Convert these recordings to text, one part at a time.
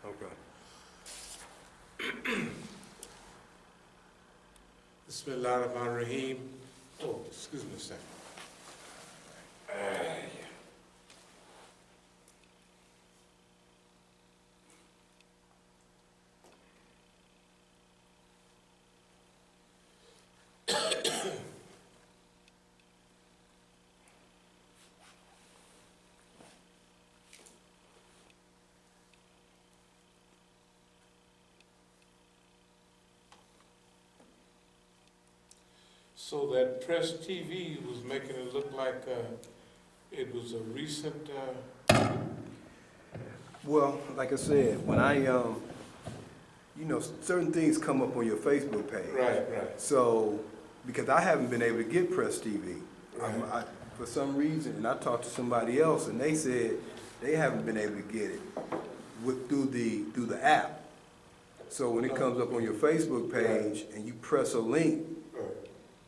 Okay. Bismillahirrahmanirrahim. Oh, excuse me a second. So that Press TV was making it look like it was a recent... Well, like I said, when I, certain things come up on your Facebook page. Right. So, because I haven't been able to get Press TV. Right. For some reason, and I talked to somebody else, and they said they haven't been able to get it through the app. So when it comes up on your Facebook page and you press a link,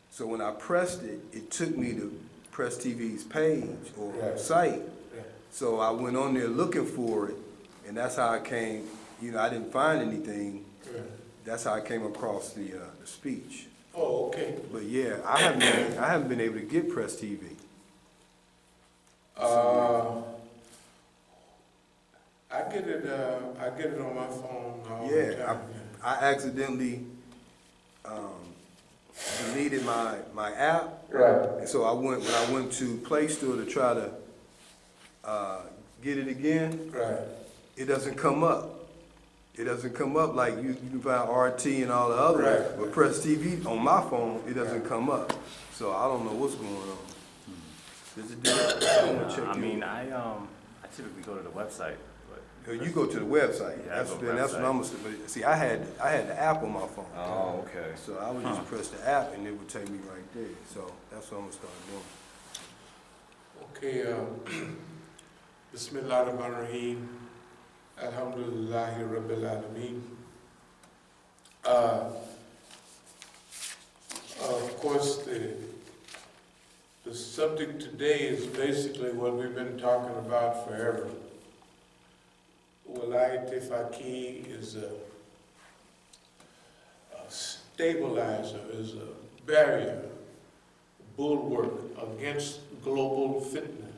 so when I pressed it, it took me to Press TV's page or site. So I went on there looking for it, and that's how I came. I didn't find anything. That's how I came across the speech. Oh, okay. But yeah, I haven't been able to get Press TV. I get it on my phone all the Yeah, time. I accidentally deleted my app. Right. And so when I went to Play Store to try to get it again, it doesn't come up. It doesn't come up like you can find RT and all the other. Right. But Press TV on my phone, it doesn't come up. So I don't know what's going on. Does it do that? I typically go to the website. You go to the website. Yeah, that's what I'm gonna say. But see, I had the app on my phone. Oh, okay. So I would just press the app and it would take me right there. So that's what I'm gonna start doing. Okay, Bismillahirrahmanirrahim. Alhamdulillahi Rabbil Alameen. Of course, the subject today is basically what we've been talking about forever. Al-Faqih is a stabilizer, is a barrier, bulwark against global fitna.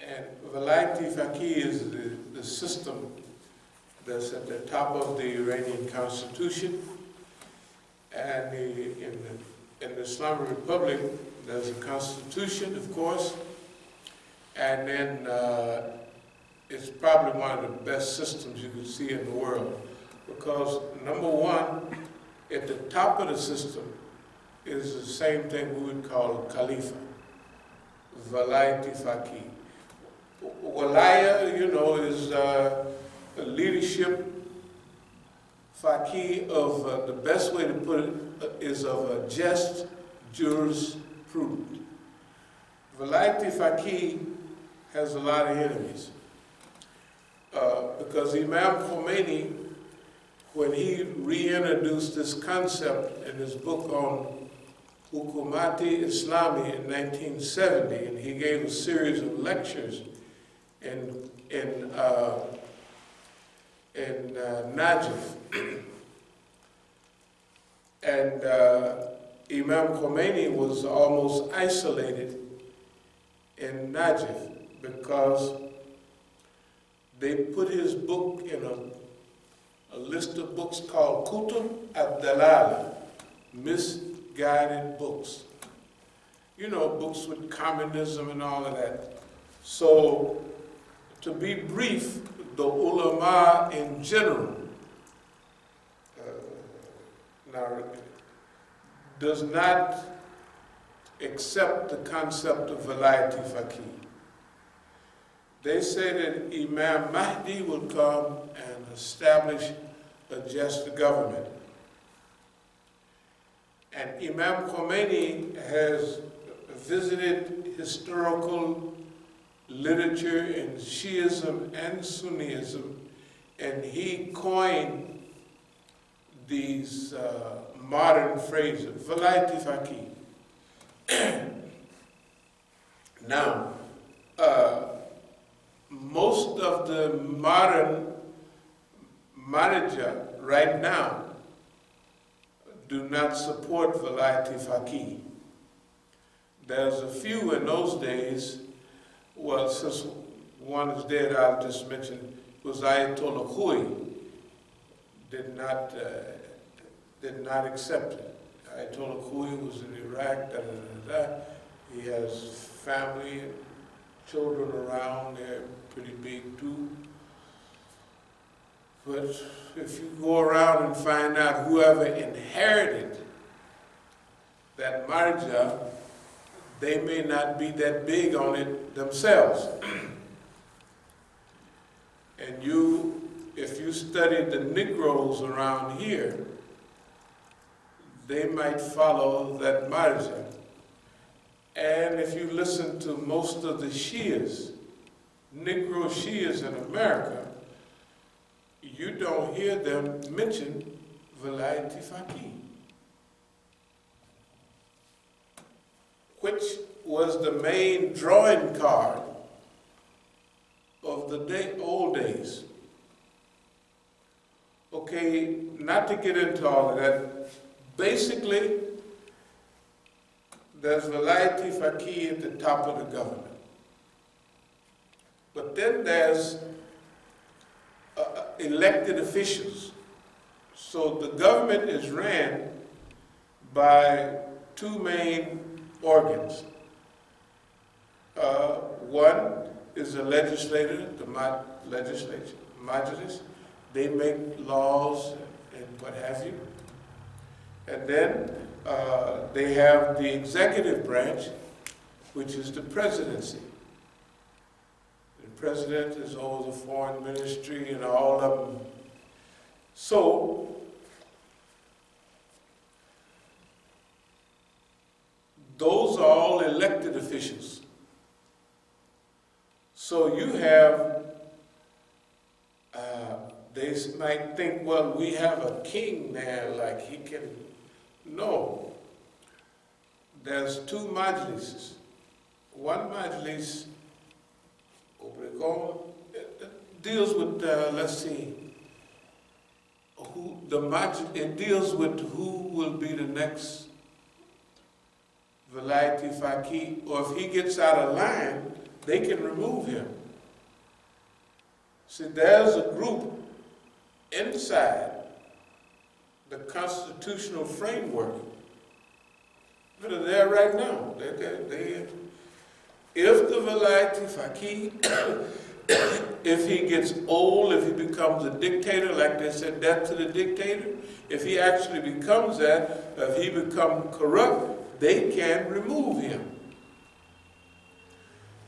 And al-Faqih is the system that's at the top of the Iranian constitution. And in the Islamic Republic, there's a constitution, of course, and then it's probably one of the best systems you could see in the world. Because number one, at the top of the system is the same thing we would call a Khalifa, al-Faqih. Walaya, is a leadership. Faqih of, the best way to put it, is of a just jurisprudence. Al-Faqih has a lot of enemies. Because Imam Khomeini, when he reintroduced this concept in his book on Hukumati Islami in 1970, and he gave a series of lectures in Najaf. And Imam Khomeini was almost isolated in Najaf because they put his book in a list of books called Kutub al-Dalala, misguided books. Books with communism and all of that. So, to be brief, the ulama in general does not accept the concept of Velayat Faqih. They say that Imam Mahdi will come and establish a just government. And Imam Khomeini has visited historical literature in Shiism and Sunnism, and he coined these modern phrases, Velayat Faqih. Now, most of the modern manager right now do not support Velayat Faqih. There's a few in those days. Well, since one is dead, I'll just mention, was Ayatollah Khoury, did not accept it. Ayatollah Khoury was in Iraq, He has family and children around, they're pretty big too. But if you go around and find out whoever inherited that marja, they may not be that big on it themselves. And if you study the Negroes around here, they might follow that marja. And if you listen to most of the Shias, Negro Shias in America, you don't hear them mention Velayat Faqih, which was the main drawing card of the old days. Okay, not to get into all of that, basically, there's Velayat Faqih at the top of the government. But then there's elected officials. So the government is ran by two main organs. One is the legislature, the legislature, Majlis. They make laws and what have you. And then they have the executive branch, which is the presidency. The president is over the foreign ministry and all of them. So, those are all elected officials. So you have, they might think, well, we have a king there, like he can. No. There's two majlises. One majlis deals with, let's see, it deals with who will be the next Velayat Faqih, or if he gets out of line, they can remove him. See, there's a group inside the constitutional framework that are there right now. If the Velayat Faqih, if he gets old, if he becomes a dictator, like they said, death to the dictator, if he actually becomes that, if he becomes corrupt, they can remove him.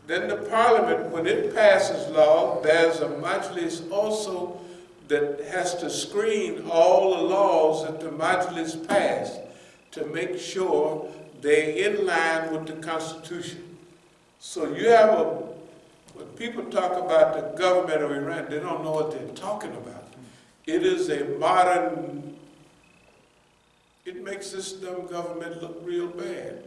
Then the parliament, when it passes law, there's a majlis also that has to screen all the laws that the majlis pass to make sure they're in line with the Constitution. So you have when people talk about the government of Iran, they don't know what they're talking about. It is a modern, it makes this dumb government look real bad.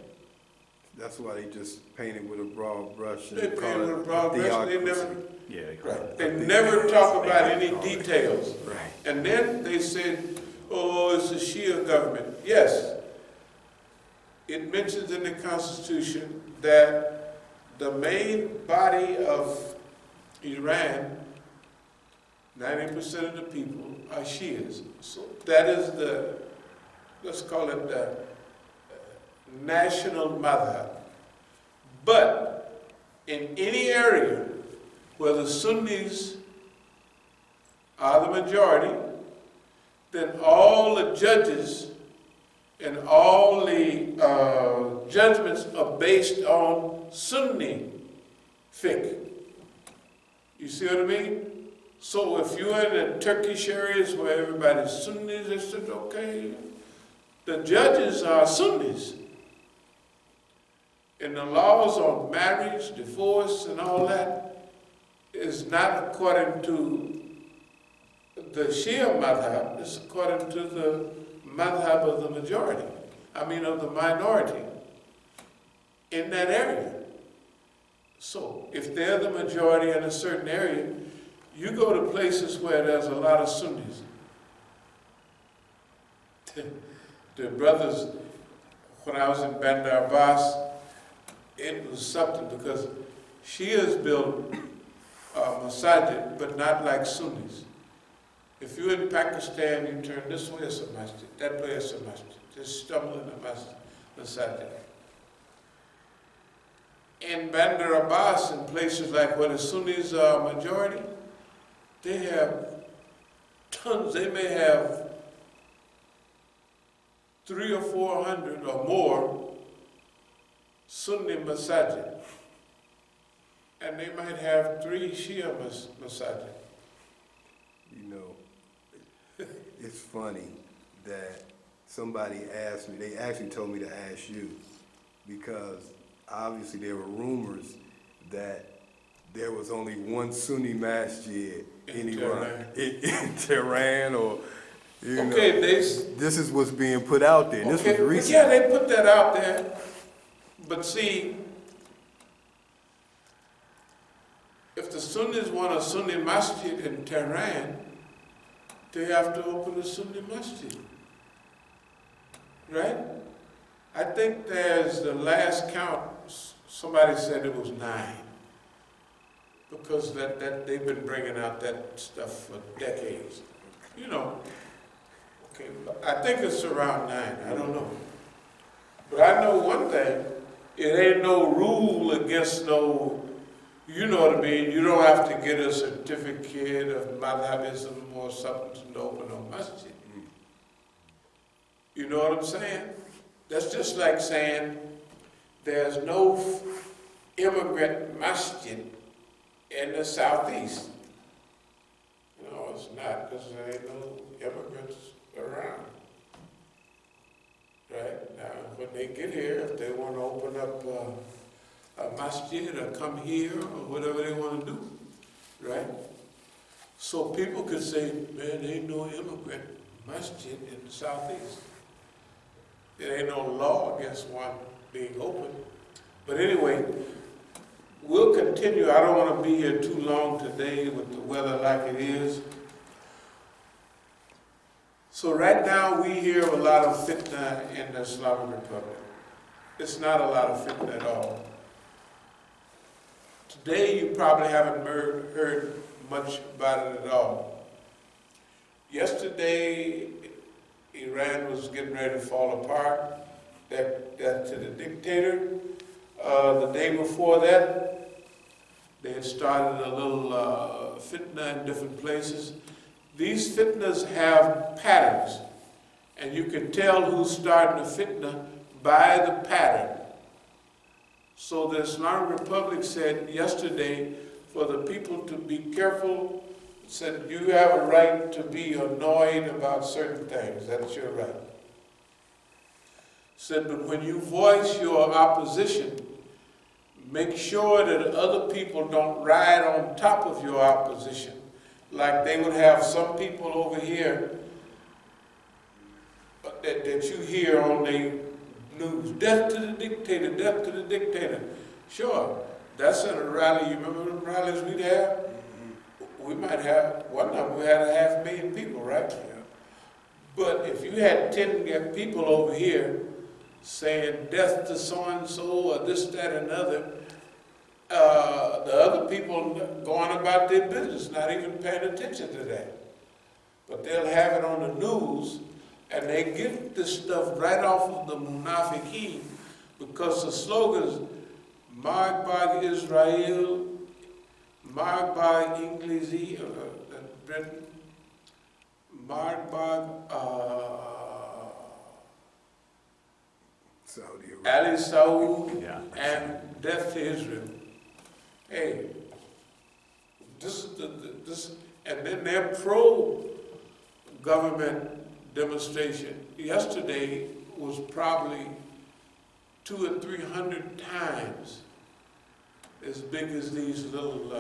That's why they just painted with a broad brush. They painted with a broad brush. They never, right. They never talk about any details. Right. And then they said, oh, it's a Shia government. Yes, it mentions in the Constitution that the main body of Iran, 90% of the people are Shias. So that is the, let's call it the national madhab. But in any area where the Sunnis are the majority, then all the judges and all the judgments are based on Sunni fiqh. You see what I mean? So if you're in the Turkish areas where everybody's Sunnis, they said, okay, the judges are Sunnis. And the laws on marriage, divorce, and all that is not according to the Shia madhab, it's according to the madhab of the majority, of the minority in that area. So if they're the majority in a certain area, you go to places where there's a lot of Sunnis. The brothers, when I was in Bandar Abbas, it was something because Shias built Masjid, but not like Sunnis. If you're in Pakistan, you turn this way, it's a masjid, that way it's a masjid. Just stumble in the masjid. In Bandar Abbas, in places like where the Sunnis are majority, they have tons, they may have 300 or 400 or more Sunni masajid. And they might have 3 Shia masajid. You know, it's funny that somebody asked me, they actually told me to ask you, because obviously there were rumors that there was only one Sunni masjid in Iran, in Tehran, or you know, this is what's being put out there. This was recent. Yeah, they put that out there, but see, if the Sunnis want a Sunni masjid in Tehran, they have to open a Sunni masjid, right? I think there's the last count, somebody said it was 9. Because that they've been bringing out that stuff for decades. You know, okay, I think it's around 9, I don't know. But I know one thing, it ain't no rule against no, you know what I mean, you don't have to get a certificate of madhabism or something to open a masjid. You know what I'm saying? That's just like saying there's no immigrant masjid in the southeast. No, it's not, because there ain't no immigrants around. Right? Now, when they get here, if they want to open up a masjid or come here or whatever they want to do, right? So people could say, man, there ain't no immigrant masjid in the southeast. There ain't no law against one being open. But anyway, we'll continue. I don't want to be here too long today with the weather like it is. So right now we hear a lot of fitna in the Islamic Republic. It's not a lot of fitna at all. Today you probably haven't heard much about it at all. Yesterday, Iran was getting ready to fall apart. That to the dictator. The day before that, they had started a little fitna in different places. These fitnas have patterns, and you can tell who's starting a fitna by the pattern. So the Islamic Republic said yesterday for the people to be careful, said you have a right to be annoyed about certain things. That's your right. Said, but when you voice your opposition, make sure that other people don't ride on top of your opposition. Like they would have some people over here that you hear on the news, death to the dictator, death to the dictator. Sure, that's in a rally. You remember the rallies we'd have? We might have, one time we had 500,000 people, right? Yeah. But if you had 10 people over here saying death to so-and-so or this, that, and other, the other people going about their business, not even paying attention to that. But they'll have it on the news, and they get this stuff right off of the munafiqeen, because the slogans, marked by Israel, marked by English, Britain, marked by Ali Saud, Yeah. and death to Israel. Hey, this, and then their pro-government demonstration yesterday was probably 200 or 300 times as big as these little.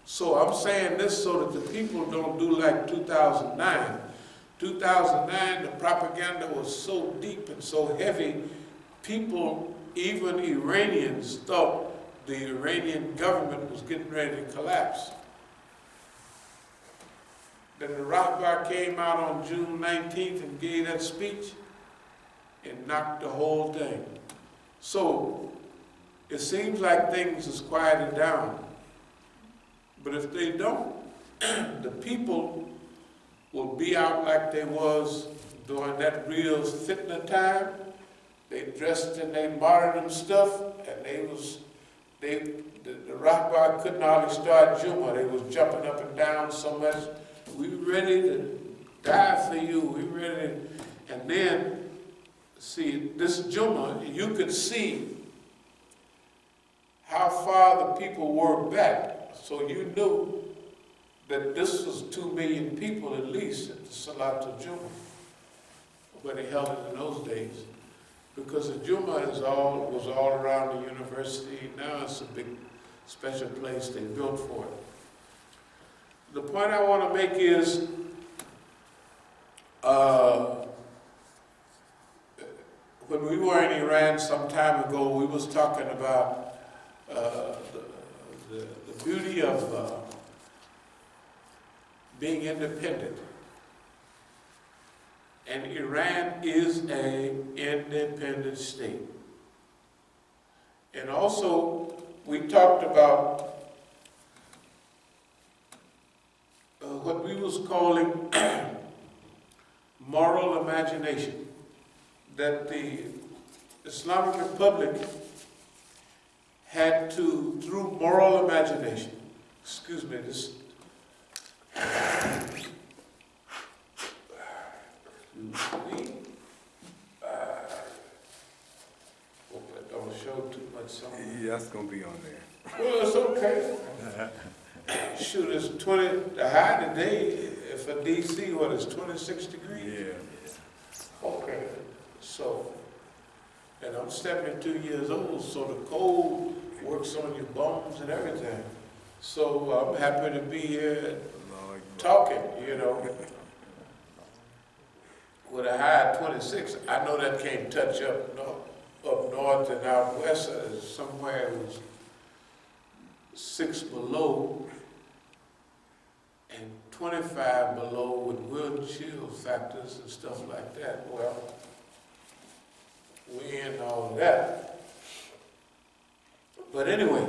So I'm saying this so that the people don't do like 2009. 2009, the propaganda was so deep and so heavy, people, even Iranians, thought the Iranian government was getting ready to collapse. Then the Rahbar came out on June 19th and gave that speech and knocked the whole thing. So it seems like things is quieting down. But if they don't, the people will be out like they was during that real fitna time. They dressed in their martyrdom stuff, and the Rahbar couldn't hardly start Juma. They was jumping up and down so much. We ready to die for you. We ready. And then, see, this Juma, you could see how far the people were back. So you knew that this was 2 million people at least at the Salat al-Juma, where they held it in those days. Because the Juma was all around the university. Now it's a big special place they built for it. The point I want to make is, when we were in Iran some time ago, we was talking about the beauty of being independent. And Iran is an independent state. And also, we talked about what we was calling moral imagination, that the Islamic Republic had to, through moral imagination, excuse me, this, hope I don't show too much something. Yeah, that's gonna be on there. Well, it's okay. Shoot, it's 20, the high today for DC, what is 26 degrees? Yeah. Okay, so, and I'm 72 years old, so the cold works on your bones and everything. So I'm happy to be here talking, you know. With a high of 26, I know that can't touch up north and out west. Somewhere it was 6 below and 25 below with wind chill factors and stuff like that. Well, we in all of that. But anyway,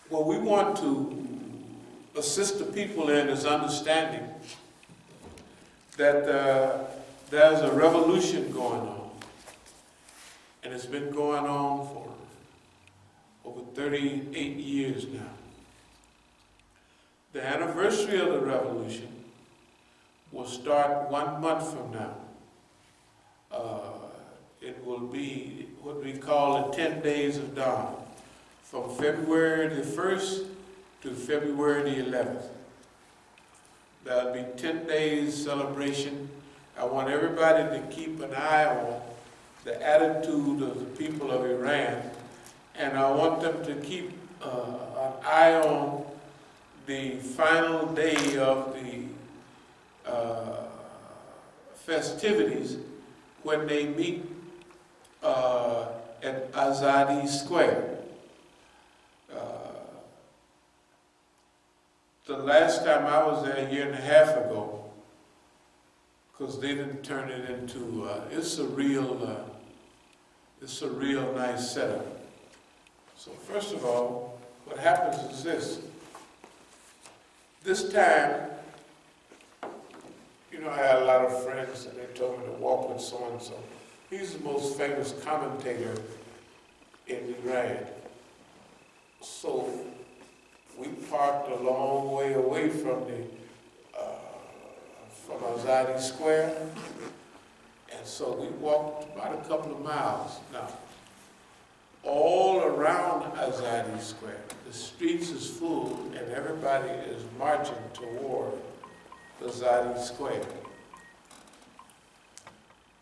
what we want to assist the people in is understanding that there's a revolution going on. And it's been going on for over 38 years now. The anniversary of the revolution will start 1 month from now. It will be what we call the 10 days of dawn, from February the 1st to February the 11th. There'll be 10 days celebration. I want everybody to keep an eye on the attitude of the people of Iran, and I want them to keep an eye on the final day of the festivities when they meet at Azadi Square. The last time I was there a year and a half ago, because they didn't turn it into, it's a real nice setup. So first of all, what happens is this. This time, you know, I had a lot of friends and they told me to walk with so-and-so. He's the most famous commentator in Iran. So we parked a long way away from from Azadi Square, and so we walked about a couple of miles. Now, all around Azadi Square, the streets is full, and everybody is marching toward Azadi Square.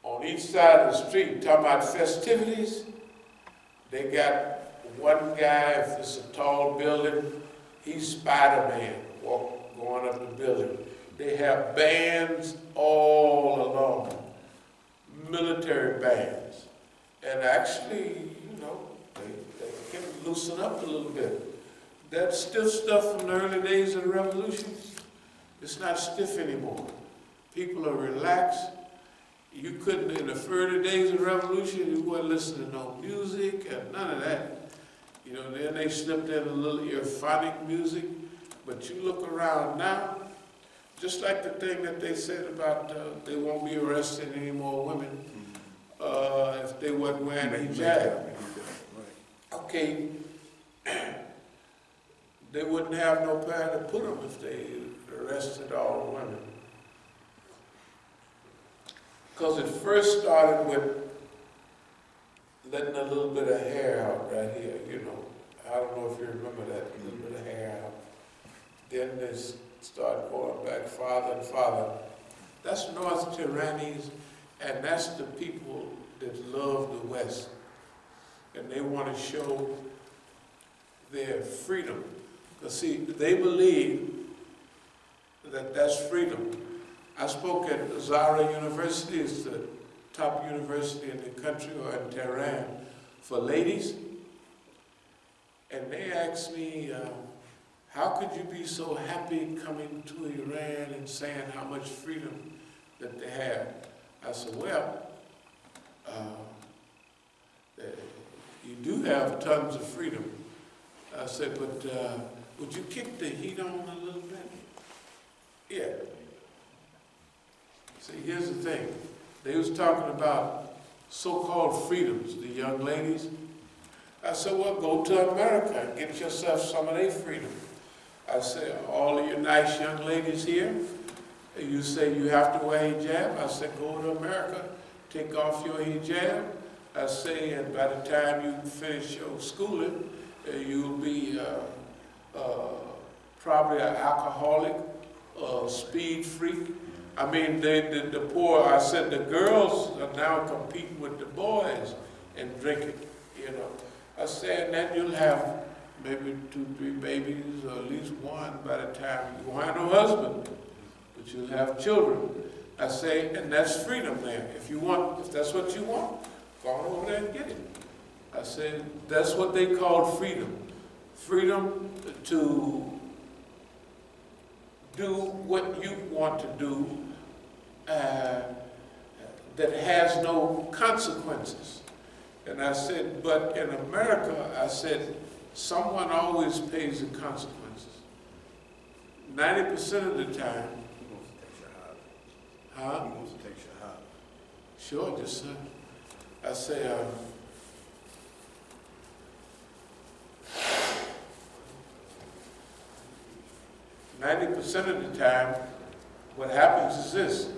On each side of the street, talking about festivities, they got one guy, if it's a tall building, he's Spider-Man, going up the building. They have bands all along, military bands. And actually, you know, loosen up a little bit. That stiff stuff from the early days of the revolution, it's not stiff anymore. People are relaxed. You couldn't, in the early days of the revolution, you weren't listening to no music and none of that. You know, then they slipped in a little earphonic music. But you look around now, just like the thing that they said about they won't be arresting any more women if they wasn't wearing hijab. Okay, they wouldn't have no plan to put them if they arrested all the women. Because it first started with letting a little bit of hair out right here, you know. I don't know if you remember that, a little bit of hair out. Then they started going back farther and farther. That's North Tyrannies, and that's the people that love the West. And they want to show their freedom. Because see, they believe that that's freedom. I spoke at Zahra University, it's the top university in the country, or in Tehran, for ladies. And they asked me, how could you be so happy coming to Iran and saying how much freedom that they have? I said, well, you do have tons of freedom. I said, but would you kick the heat on a little bit? Yeah. See, here's the thing. They was talking about so-called freedoms, the young ladies. I said, well, go to America and get yourself some of their freedom. I said, all of you nice young ladies here, you say you have to wear hijab. I said, go to America, take off your hijab. I say, and by the time you finish your schooling, you'll be probably an alcoholic, speed freak. I mean, the poor, I said, the girls are now competing with the boys and drinking, you know. I said, and then you'll have maybe 2, 3 babies, or at least one by the time you won't have no husband, but you'll have children. I say, and that's freedom there. If you want, if that's what you want, go on over there and get it. I said, that's what they call freedom. Freedom to do what you want to do that has no consequences. And I said, but in America, I said, someone always pays the consequences. 90% of the time. He wants to take shahada. Huh? He wants to take shahada. Sure, just I say, 90% of the time, what happens is this.